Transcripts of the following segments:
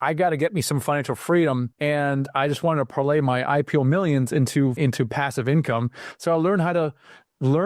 I got to get me some financial freedom, and I just wanted to parlay my IPO millions into passive income. So I learned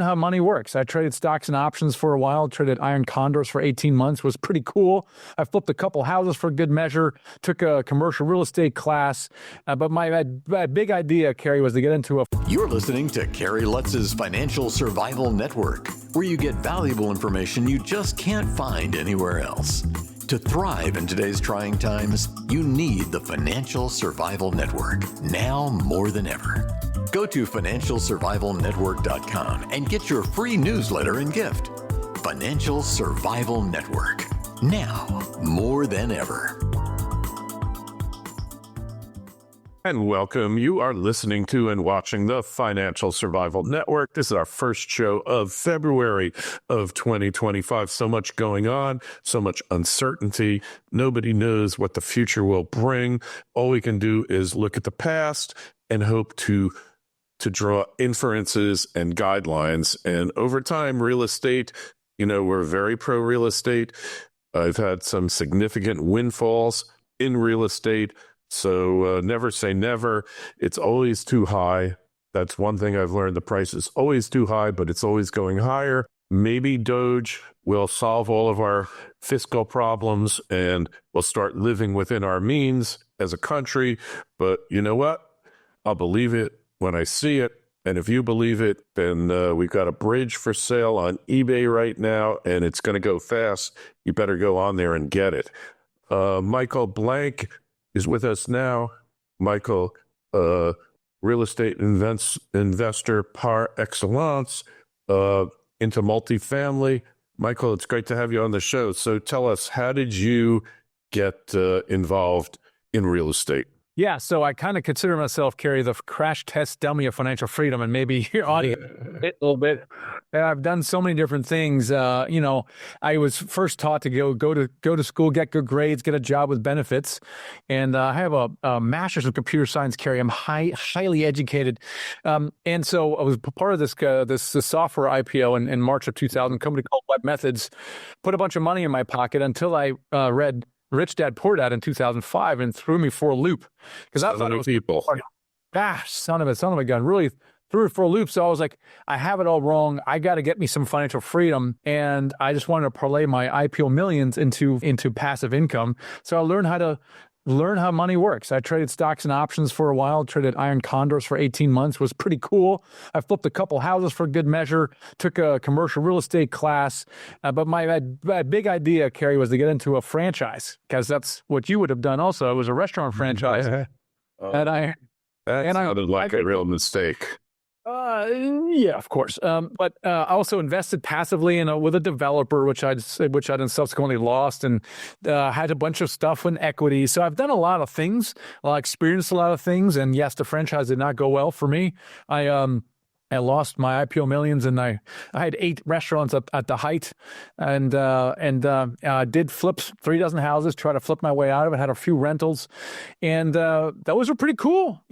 how money works. I traded stocks and options for a while, traded iron condors for 18 months, was pretty cool. I flipped a couple houses for good measure, took a commercial real estate class. But my big idea, Kerry, was to get into a... You're listening to Kerry Lutz's Financial Survival Network, where you get valuable information you just can't find anywhere else. To thrive in today's trying times, you need the Financial Survival Network, now more than ever. Go to financialsurvivalnetwork.com and get your free newsletter and gift. Financial Survival Network, now more than ever. And welcome. You are listening to and watching the Financial Survival Network. This is our first show of February of 2025. So much going on, so much uncertainty. Nobody knows what the future will bring. All we can do is look at the past and hope to draw inferences and guidelines. And over time, real estate, we're very pro real estate. I've had some significant windfalls in real estate. So never say never. It's always too high. That's one thing I've learned. The price is always too high, but it's always going higher. Maybe Doge will solve all of our fiscal problems and we'll start living within our means as a country. But you know what? I'll believe it when I see it. And if you believe it, then we've got a bridge for sale on eBay right now, and it's going to go fast. You better go on there and get it. Michael Blank is with us now. Michael, real estate investor par excellence, into multifamily. Michael, it's great to have you on the show. So tell us, how did you get involved in real estate? Yeah, so I kind of consider myself, Kerry, the crash test dummy of financial freedom, and maybe your audience a little bit. I've done so many different things. I was first taught to go to school, get good grades, get a job with benefits, and I have a master's in computer science, Kerry. I'm highly educated, and so I was part of this software IPO in March of 2000. A company called Web Methods put a bunch of money in my pocket until I read Rich Dad Poor Dad in 2005 and threw me for a loop because I thought it was people. Son of a gun, really threw it for a loop. So I was like, I have it all wrong. I got to get me some financial freedom, and I just wanted to parlay my IPO millions into passive income. So I learned how money works. I traded stocks and options for a while, traded iron condors for 18 months, was pretty cool. I flipped a couple houses for good measure, took a commercial real estate class. But my big idea, Kerry, was to get into a franchise, because that's what you would have done also. It was a restaurant franchise. That sounded like a real mistake. Yeah, of course. But I also invested passively with a developer, which I then subsequently lost, and had a bunch of stuff in equity. So I've done a lot of things. I experienced a lot of things, and yes, the franchise did not go well for me. I lost my IPO millions, and I had 8 restaurants at the height, and did flips 36 houses, try to flip my way out of it. Had a few rentals, and those were pretty cool.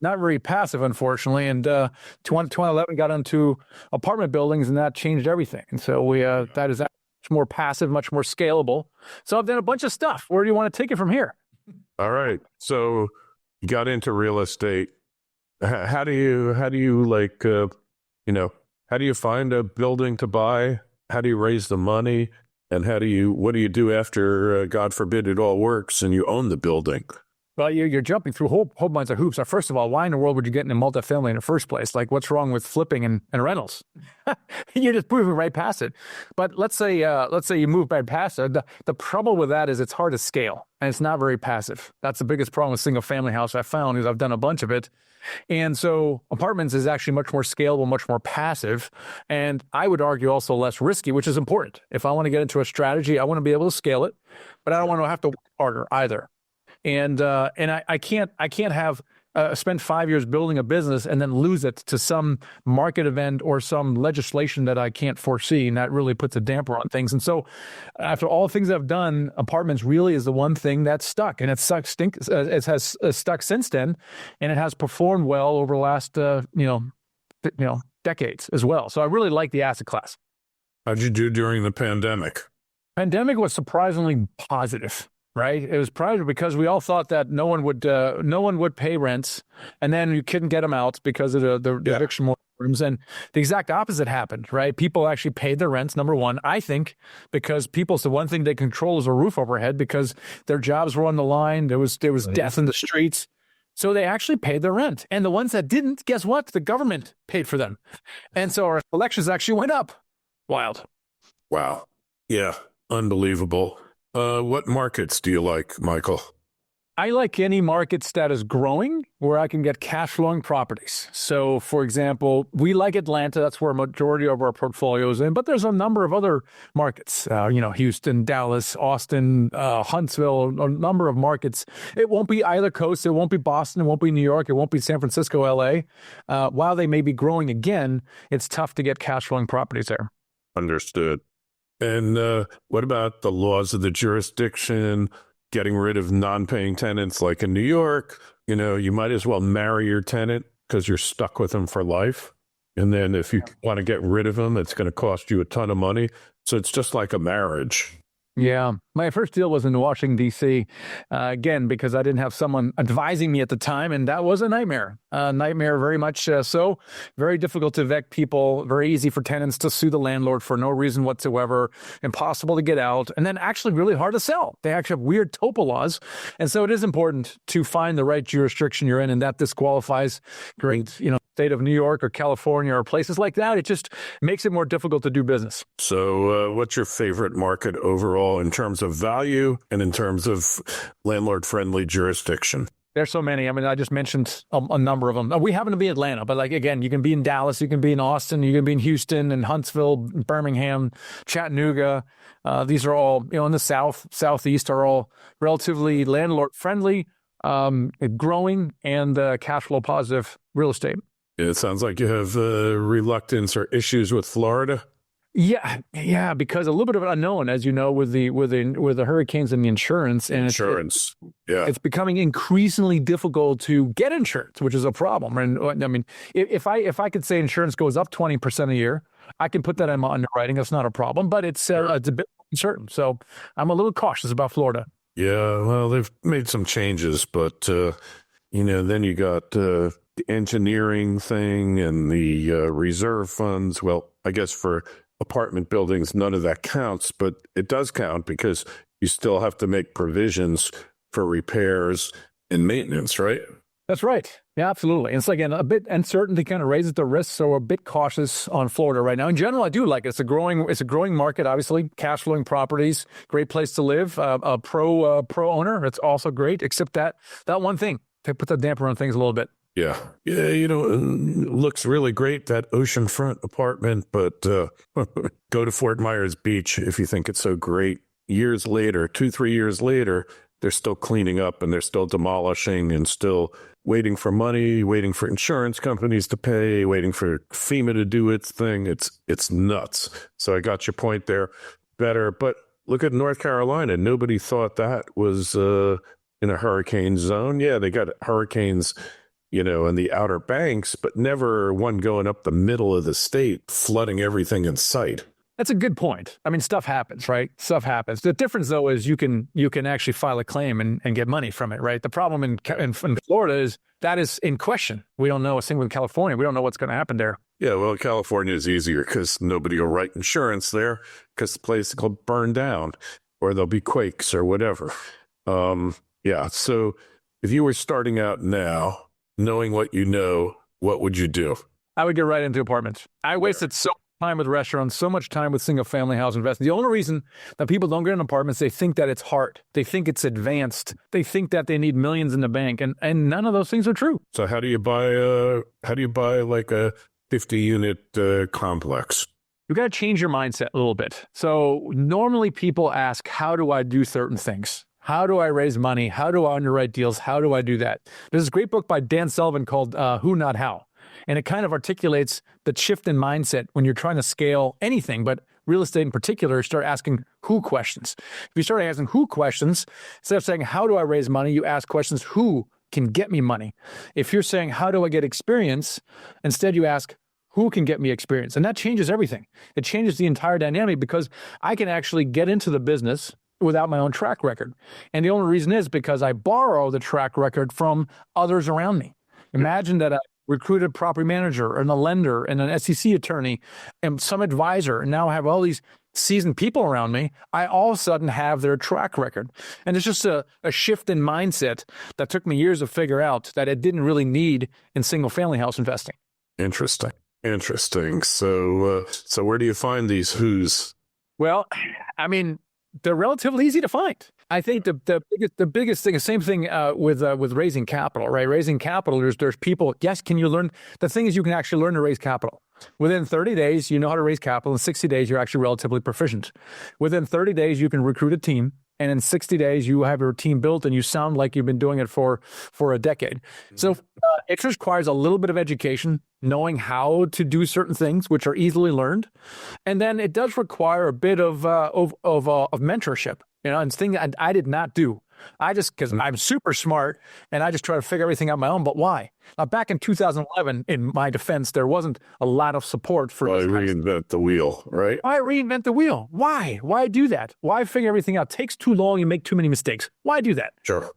Not very passive, unfortunately. And 2011 got into apartment buildings, and that changed everything. And so that is much more passive, much more scalable. So I've done a bunch of stuff. Where do you want to take it from here? All right. So you got into real estate. How do you find a building to buy? How do you raise the money? And what do you do after, God forbid, it all works and you own the building? Well, you're jumping through whole bunch of hoops. First of all, why in the world would you get into multifamily in the first place? Like, what's wrong with flipping and rentals? You're just moving right past it. But let's say you move right past it. The trouble with that is it's hard to scale, and it's not very passive. That's the biggest problem with single family house I found, is I've done a bunch of it. And so apartments is actually much more scalable, much more passive, and I would argue also less risky, which is important. If I want to get into a strategy, I want to be able to scale it, but I don't want to have to work harder either. And I can't have spend 5 years building a business and then lose it to some market event or some legislation that I can't foresee, and that really puts a damper on things. And so, after all the things I've done, apartments really is the one thing that's stuck, and it has stuck since then, and it has performed well over the last decades as well. So I really like the asset class. How'd you do during the pandemic? Pandemic was surprisingly positive. right? It was primarily because we all thought that no one would pay rents, and then you couldn't get them out because of the eviction moratoriums. And the exact opposite happened, right? People actually paid their rents. Number one, I think, because the one thing they control is a roof overhead, because their jobs were on the line. There was death in the streets. So they actually paid their rent. And the ones that didn't, guess what? The government paid for them. And so our collections actually went up. Wild. Wow. Yeah. Unbelievable. What markets do you like, Michael? I like any markets that is growing where I can get cash flowing properties. So, for example, we like Atlanta. That's where a majority of our portfolio is in. But there's a number of other markets, Houston, Dallas, Austin, Huntsville, a number of markets. It won't be either coast. It won't be Boston. It won't be New York. It won't be San Francisco, LA. While they may be growing again, it's tough to get cash flowing properties there. Understood. And what about the laws of the jurisdiction? Getting rid of non-paying tenants, like in New York, you might as well marry your tenant because you're stuck with them for life. And then if you want to get rid of them, it's going to cost you a ton of money. So it's just like a marriage. Yeah. My first deal was in Washington, D.C., again, because I didn't have someone advising me at the time, and that was a nightmare. Nightmare very much so. Very difficult to evict people, very easy for tenants to sue the landlord for no reason whatsoever, impossible to get out, and then actually really hard to sell. They actually have weird TOPA laws, and so it is important to find the right jurisdiction you're in, and that disqualifies great, state of New York or California or places like that. It just makes it more difficult to do business. So what's your favorite market overall in terms of value and in terms of landlord-friendly jurisdiction? There's so many. I mean, I just mentioned a number of them. We happen to be Atlanta, but again, you can be in Dallas, you can be in Austin, you can be in Houston and Huntsville, Birmingham, Chattanooga. These are all, in the Southeast are all relatively landlord-friendly, growing, and cash flow positive real estate. It sounds like you have reluctance or issues with Florida. Yeah, because a little bit of an unknown, as you know, with the hurricanes and the insurance. And it's becoming increasingly difficult to get insurance, which is a problem. And I mean, if I could say insurance goes up 20% a year, I can put that in my underwriting. That's not a problem, but it's a bit uncertain. So I'm a little cautious about Florida. Yeah, well, they've made some changes, but then you got the engineering thing and the reserve funds. Well, I guess for apartment buildings, none of that counts, but it does count because you still have to make provisions for repairs and maintenance, right? That's right. Yeah, absolutely. And it's again a bit uncertainty kind of raises the risk, so we're a bit cautious on Florida right now. In general, I do like it. It's a growing market, obviously. Cash flowing properties, great place to live. A pro owner, it's also great. Except that one thing, they put the damper on things a little bit. Yeah, it looks really great, that oceanfront apartment, but go to Fort Myers Beach if you think it's so great. Years later, 2-3 years later, they're still cleaning up and they're still demolishing and still waiting for money, waiting for insurance companies to pay, waiting for FEMA to do its thing. It's nuts. So I got your point there better. But look at North Carolina. Nobody thought that was in a hurricane zone. Yeah, they got hurricanes in the Outer Banks, but never one going up the middle of the state, flooding everything in sight. That's a good point. I mean, stuff happens, right? Stuff happens. The difference, though, is you can actually file a claim and get money from it, right? The problem in Florida is that is in question. We don't know a thing with California. We don't know what's going to happen there. Yeah, well, California is easier because nobody will write insurance there because the place will burn down or there'll be quakes or whatever. So if you were starting out now, knowing what you know, what would you do? I would get right into apartments. I wasted so much time with restaurants, so much time with single-family house investing. The only reason that people don't get in apartments, they think that it's hard. They think it's advanced. They think that they need millions in the bank, and none of those things are true. So how do you buy like a 50-unit complex? You got to change your mindset a little bit. So normally people ask, how do I do certain things? How do I raise money? How do I underwrite deals? How do I do that? There's a great book by Dan Sullivan called Who Not How. And it kind of articulates the shift in mindset when you're trying to scale anything, but real estate in particular, start asking who questions. If you start asking who questions, instead of saying, how do I raise money? You ask questions, who can get me money? If you're saying, how do I get experience? Instead, you ask, who can get me experience? And that changes everything. It changes the entire dynamic because I can actually get into the business without my own track record. And the only reason is because I borrow the track record from others around me. Imagine that I recruited a property manager and a lender and an SEC attorney and some advisor, and now I have all these seasoned people around me. I all of a sudden have their track record. And it's just a shift in mindset that took me years to figure out that it didn't really need in single family house investing. Interesting. So where do you find these who's? Well, I mean, they're relatively easy to find. I think the biggest thing, same thing with raising capital, right? Raising capital, there's people. Yes, can you learn? The thing is, you can actually learn to raise capital. Within 30 days, you know how to raise capital. In 60 days, you're actually relatively proficient. Within 30 days, you can recruit a team. And in 60 days, you have your team built and you sound like you've been doing it for a decade. So it requires a little bit of education, knowing how to do certain things, which are easily learned. And then it does require a bit of mentorship, and things I did not do. Because I'm super smart and I just try to figure everything out on my own. But why? Now, back in 2011, in my defense, there wasn't a lot of support for reinvent the wheel, right? Why reinvent the wheel? Why? Why do that? Why figure everything out? It takes too long. You make too many mistakes. Why do that? Sure.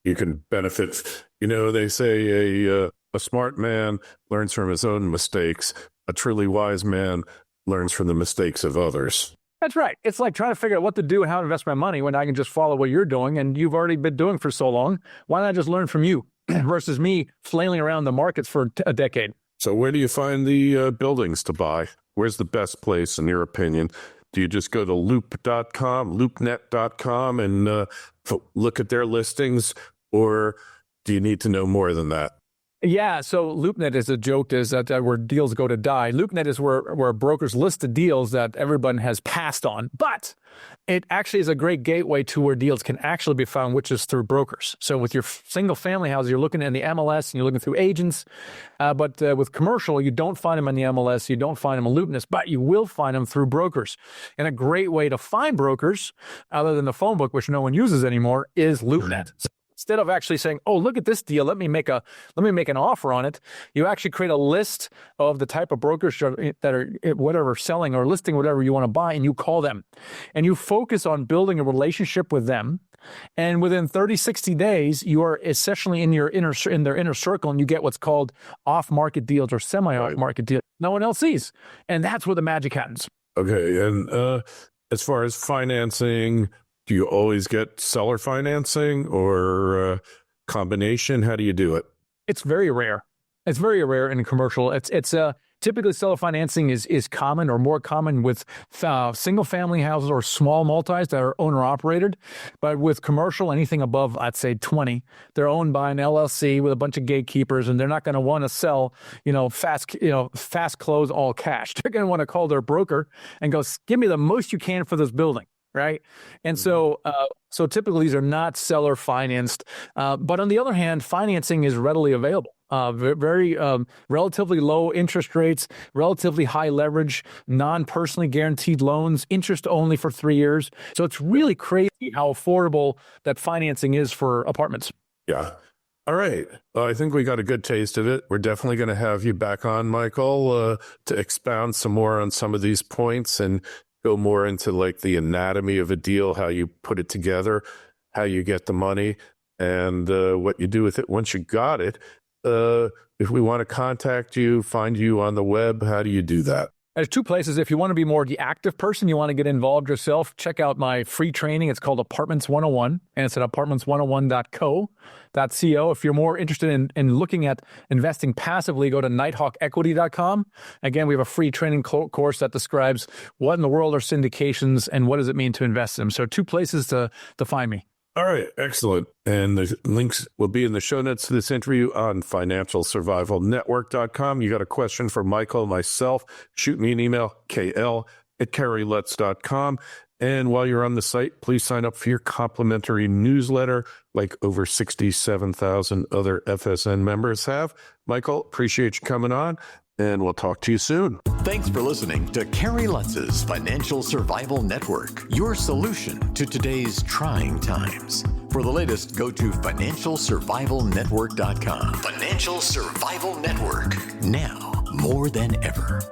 You can benefit. They say a smart man learns from his own mistakes. A truly wise man learns from the mistakes of others. That's right. It's like trying to figure out what to do and how to invest my money when I can just follow what you're doing and you've already been doing for so long. Why not just learn from you versus me flailing around the markets for a decade? So where do you find the buildings to buy? Where's the best place in your opinion? Do you just go to loop.com, loopnet.com and look at their listings, or do you need to know more than that? Yeah, so LoopNet is a joke is that where deals go to die. LoopNet is where brokers list the deals that everyone has passed on, but it actually is a great gateway to where deals can actually be found, which is through brokers. So with your single family houses, you're looking in the MLS and you're looking through agents, but with commercial, you don't find them in the MLS, you don't find them in LoopNet, but you will find them through brokers. And a great way to find brokers, other than the phone book, which no one uses anymore, is LoopNet. Instead of actually saying, "Oh, look at this deal. Let me make an offer on it," you actually create a list of the type of brokers that are whatever selling or listing whatever you want to buy, and you call them, and you focus on building a relationship with them. And within 30, 60 days, you are essentially in their inner circle, and you get what's called off-market deals or semi-off-market deals no one else sees, and that's where the magic happens. Okay, and as far as financing. Do you always get seller financing or combination? How do you do it? It's very rare. It's very rare in commercial. It's typically seller financing is common or more common with single family houses or small multis that are owner operated. But with commercial, anything above, I'd say 20, they're owned by an LLC with a bunch of gatekeepers, and they're not going to want to sell, fast close all cash. They're going to want to call their broker and go, "Give me the most you can for this building." Right. And so typically these are not seller financed. But on the other hand, financing is readily available. Very relatively low interest rates, relatively high leverage, non-personally guaranteed loans, interest only for 3 years. So it's really crazy how affordable that financing is for apartments. Yeah. All right. Well, I think we got a good taste of it. We're definitely going to have you back on, Michael, to expound some more on some of these points and go more into like the anatomy of a deal, how you put it together, how you get the money, and what you do with it once you got it. If we want to contact you, find you on the web, how do you do that? There's two places. If you want to be more the active person, you want to get involved yourself, check out my free training. It's called Apartments 101, and it's at apartments101.co. If you're more interested in looking at investing passively, go to nighthawkequity.com. Again, we have a free training course that describes what in the world are syndications and what does it mean to invest in them. So two places to find me. All right, excellent. And the links will be in the show notes to this interview on financialsurvivalnetwork.com. You got a question for Michael, myself, shoot me an email, kl@kerrylutz.com. And while you're on the site, please sign up for your complimentary newsletter like over 67,000 other FSN members have. Michael, appreciate you coming on, and we'll talk to you soon. Thanks for listening to Kerry Lutz's Financial Survival Network, your solution to today's trying times. For the latest, go to financialsurvivalnetwork.com. Financial Survival Network, now more than ever.